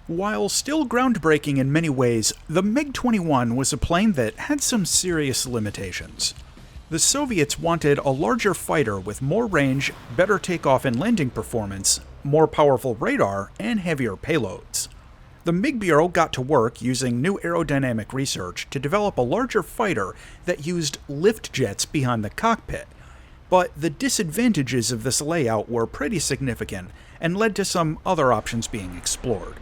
While still groundbreaking in many ways, the MiG-21 was a plane that had some serious limitations. The Soviets wanted a larger fighter with more range, better takeoff and landing performance, more powerful radar, and heavier payloads. The MiG Bureau got to work using new aerodynamic research to develop a larger fighter that used lift jets behind the cockpit, but the disadvantages of this layout were pretty significant and led to some other options being explored.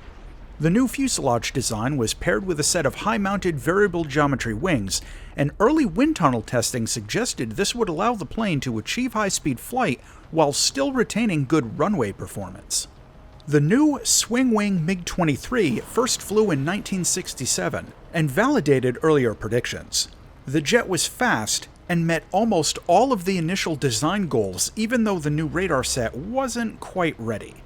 The new fuselage design was paired with a set of high-mounted variable geometry wings, and early wind tunnel testing suggested this would allow the plane to achieve high-speed flight while still retaining good runway performance. The new swing-wing MiG-23 first flew in 1967 and validated earlier predictions. The jet was fast and met almost all of the initial design goals, even though the new radar set wasn't quite ready.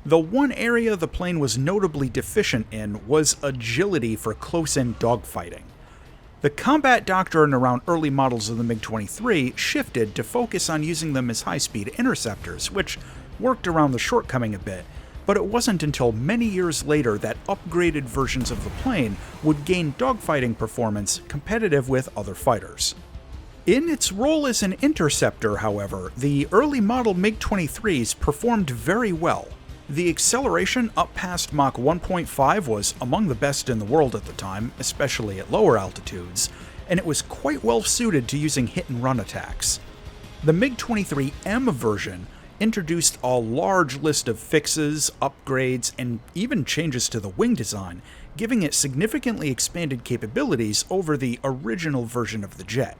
The one area the plane was notably deficient in was agility for close-in dogfighting. The combat doctrine around early models of the MiG-23 shifted to focus on using them as high-speed interceptors, which worked around the shortcoming a bit, but it wasn't until many years later that upgraded versions of the plane would gain dogfighting performance competitive with other fighters. In its role as an interceptor, however, the early model MiG-23s performed very well. The acceleration up past Mach 1.5 was among the best in the world at the time, especially at lower altitudes, and it was quite well suited to using hit-and-run attacks. The MiG-23M version introduced a large list of fixes, upgrades, and even changes to the wing design, giving it significantly expanded capabilities over the original version of the jet.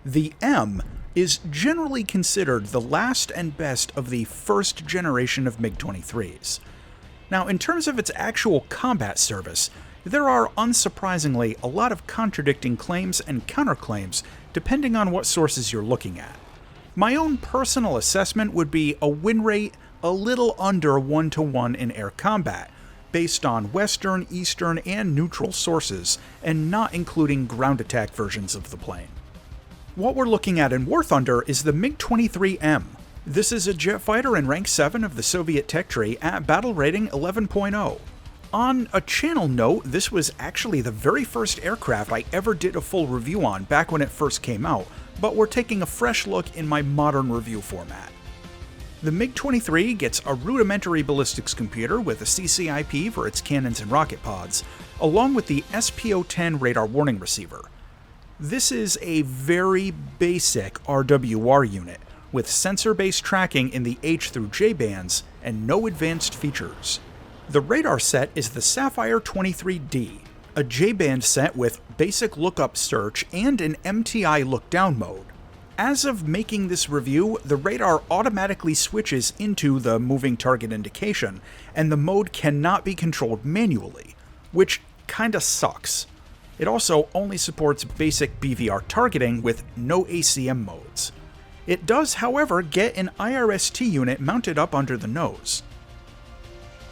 The M is generally considered the last and best of the first generation of MiG-23s. Now, in terms of its actual combat service, there are unsurprisingly a lot of contradicting claims and counterclaims depending on what sources you're looking at. My own personal assessment would be a win rate a little under 1-to-1 in air combat, based on Western, Eastern, and neutral sources, and not including ground attack versions of the plane. What we're looking at in War Thunder is the MiG-23M. This is a jet fighter in rank 7 of the Soviet tech tree at battle rating 11.0. On a channel note, this was actually the very first aircraft I ever did a full review on back when it first came out, but we're taking a fresh look in my modern review format. The MiG-23 gets a rudimentary ballistics computer with a CCIP for its cannons and rocket pods, along with the SPO-10 radar warning receiver. This is a very basic RWR unit, with sensor-based tracking in the H through J bands and no advanced features. The radar set is the Sapphire 23D, a J-band set with basic lookup search and an MTI look-down mode. As of making this review, the radar automatically switches into the moving target indication, and the mode cannot be controlled manually, which kinda sucks. It also only supports basic BVR targeting with no ACM modes. It does, however, get an IRST unit mounted up under the nose.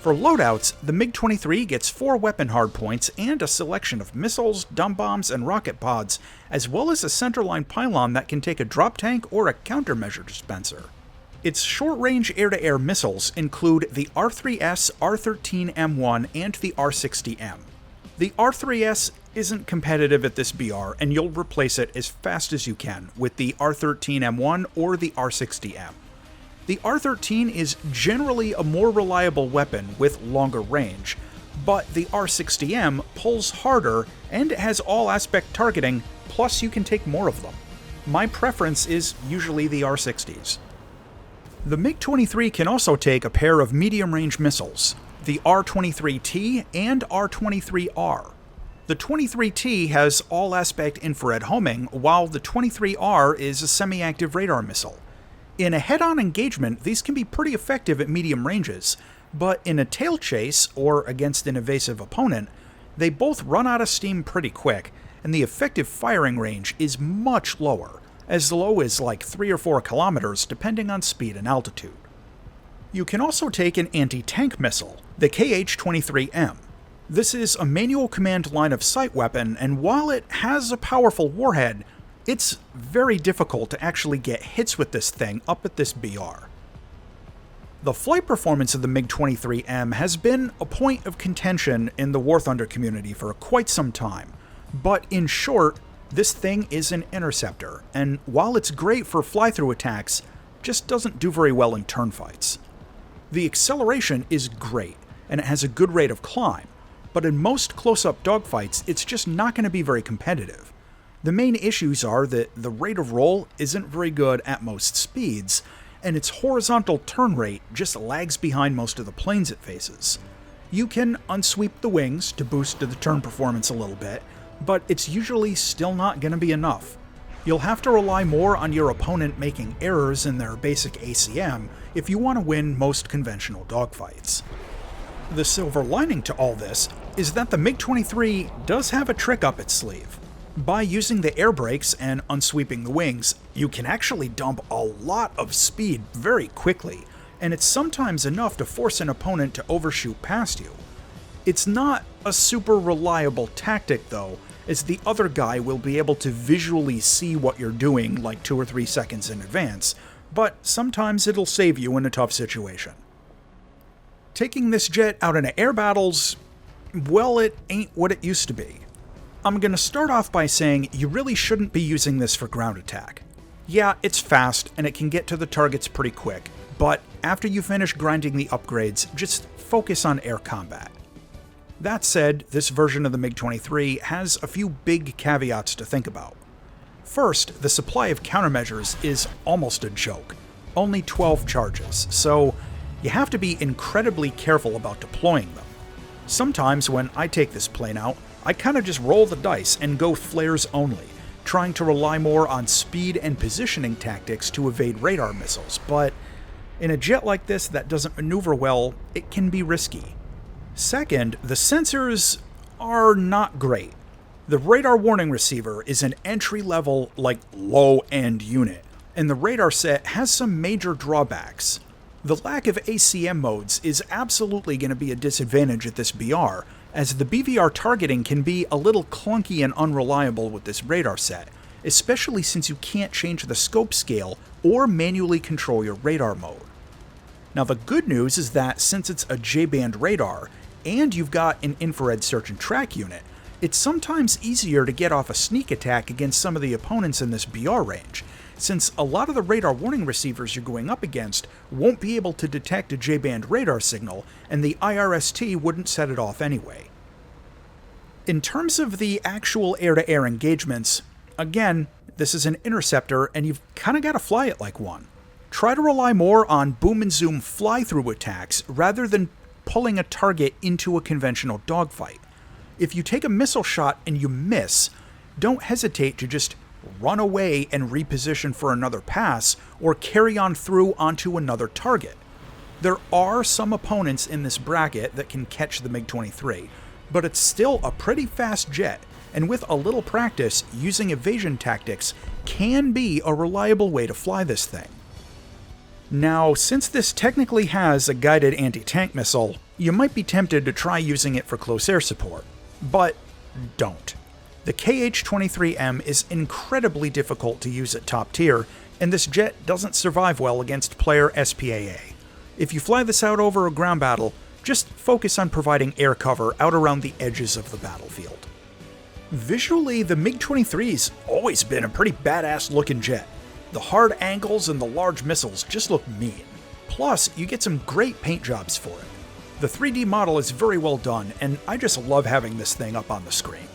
For loadouts, the MiG-23 gets 4 weapon hardpoints and a selection of missiles, dumb bombs, and rocket pods, as well as a centerline pylon that can take a drop tank or a countermeasure dispenser. Its short-range air-to-air missiles include the R3S, R13M1, and the R60M. The R3S isn't competitive at this BR, and you'll replace it as fast as you can with the R13M1 or the R60M. The R13 is generally a more reliable weapon with longer range, but the R60M pulls harder and it has all-aspect targeting, plus you can take more of them. My preference is usually the R60s. The MiG-23 can also take a pair of medium-range missiles, the R-23T and R-23R. The 23T has all-aspect infrared homing, while the 23R is a semi-active radar missile. In a head-on engagement, these can be pretty effective at medium ranges, but in a tail chase, or against an evasive opponent, they both run out of steam pretty quick, and the effective firing range is much lower, as low as like 3 or 4 kilometers depending on speed and altitude. You can also take an anti-tank missile, the KH-23M. This is a manual command line-of-sight weapon, and while it has a powerful warhead, it's very difficult to actually get hits with this thing up at this BR. The flight performance of the MiG-23M has been a point of contention in the War Thunder community for quite some time, but in short, this thing is an interceptor, and while it's great for fly-through attacks, just doesn't do very well in turn fights. The acceleration is great, and it has a good rate of climb, but in most close-up dogfights, it's just not going to be very competitive. The main issues are that the rate of roll isn't very good at most speeds, and its horizontal turn rate just lags behind most of the planes it faces. You can unsweep the wings to boost the turn performance a little bit, but it's usually still not going to be enough. You'll have to rely more on your opponent making errors in their basic ACM if you want to win most conventional dogfights. The silver lining to all this is that the MiG-23 does have a trick up its sleeve. By using the air brakes and unsweeping the wings, you can actually dump a lot of speed very quickly, and it's sometimes enough to force an opponent to overshoot past you. It's not a super reliable tactic though, as the other guy will be able to visually see what you're doing like 2 or 3 seconds in advance, but sometimes it'll save you in a tough situation. Taking this jet out into air battles, well, it ain't what it used to be. I'm going to start off by saying you really shouldn't be using this for ground attack. Yeah, it's fast and it can get to the targets pretty quick, but after you finish grinding the upgrades, just focus on air combat. That said, this version of the MiG-23 has a few big caveats to think about. First, the supply of countermeasures is almost a joke. Only 12 charges, so you have to be incredibly careful about deploying them. Sometimes when I take this plane out, I kind of just roll the dice and go flares only, trying to rely more on speed and positioning tactics to evade radar missiles, but in a jet like this that doesn't maneuver well, it can be risky. Second, the sensors are not great. The radar warning receiver is an entry-level, low-end unit, and the radar set has some major drawbacks. The lack of ACM modes is absolutely going to be a disadvantage at this BR, as the BVR targeting can be a little clunky and unreliable with this radar set, especially since you can't change the scope scale or manually control your radar mode. Now the good news is that since it's a J-band radar, and you've got an infrared search and track unit, it's sometimes easier to get off a sneak attack against some of the opponents in this BR range, since a lot of the radar warning receivers you're going up against won't be able to detect a J-band radar signal, and the IRST wouldn't set it off anyway. In terms of the actual air-to-air engagements, again, this is an interceptor and you've kind of got to fly it like one. Try to rely more on boom and zoom fly-through attacks rather than pulling a target into a conventional dogfight. If you take a missile shot and you miss, don't hesitate to just run away and reposition for another pass, or carry on through onto another target. There are some opponents in this bracket that can catch the MiG-23, but it's still a pretty fast jet, and with a little practice, using evasion tactics can be a reliable way to fly this thing. Now, since this technically has a guided anti-tank missile, you might be tempted to try using it for close air support, but don't. The KH-23M is incredibly difficult to use at top tier, and this jet doesn't survive well against player SPAA. If you fly this out over a ground battle, just focus on providing air cover out around the edges of the battlefield. Visually, the MiG-23's always been a pretty badass looking jet. The hard angles and the large missiles just look mean. Plus, you get some great paint jobs for it. The 3D model is very well done, and I just love having this thing up on the screen.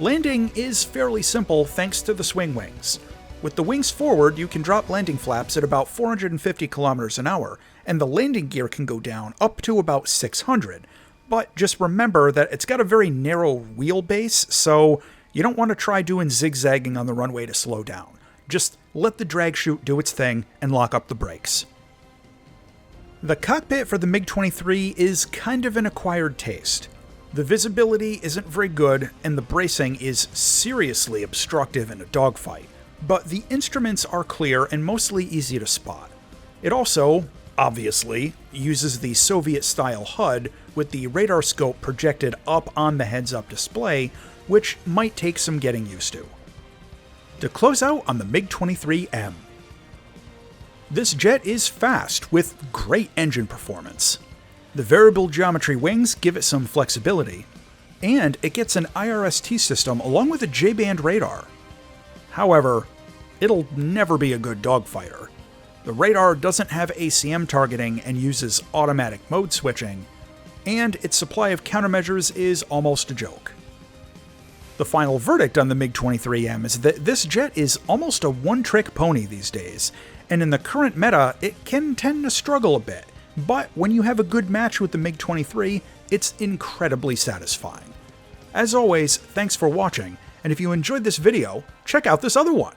Landing is fairly simple thanks to the swing wings. With the wings forward, you can drop landing flaps at about 450 kilometers an hour, and the landing gear can go down up to about 600. But just remember that it's got a very narrow wheelbase, so you don't want to try doing zigzagging on the runway to slow down. Just let the drag chute do its thing and lock up the brakes. The cockpit for the MiG-23 is kind of an acquired taste. The visibility isn't very good, and the bracing is seriously obstructive in a dogfight, but the instruments are clear and mostly easy to spot. It also, obviously, uses the Soviet-style HUD with the radar scope projected up on the heads-up display, which might take some getting used to. To close out on the MiG-23M. This jet is fast, with great engine performance. The variable geometry wings give it some flexibility, and it gets an IRST system along with a J-band radar. However, it'll never be a good dogfighter. The radar doesn't have ACM targeting and uses automatic mode switching, and its supply of countermeasures is almost a joke. The final verdict on the MiG-23M is that this jet is almost a one-trick pony these days, and in the current meta, it can tend to struggle a bit, but when you have a good match with the MiG-23, it's incredibly satisfying. As always, thanks for watching, and if you enjoyed this video, check out this other one!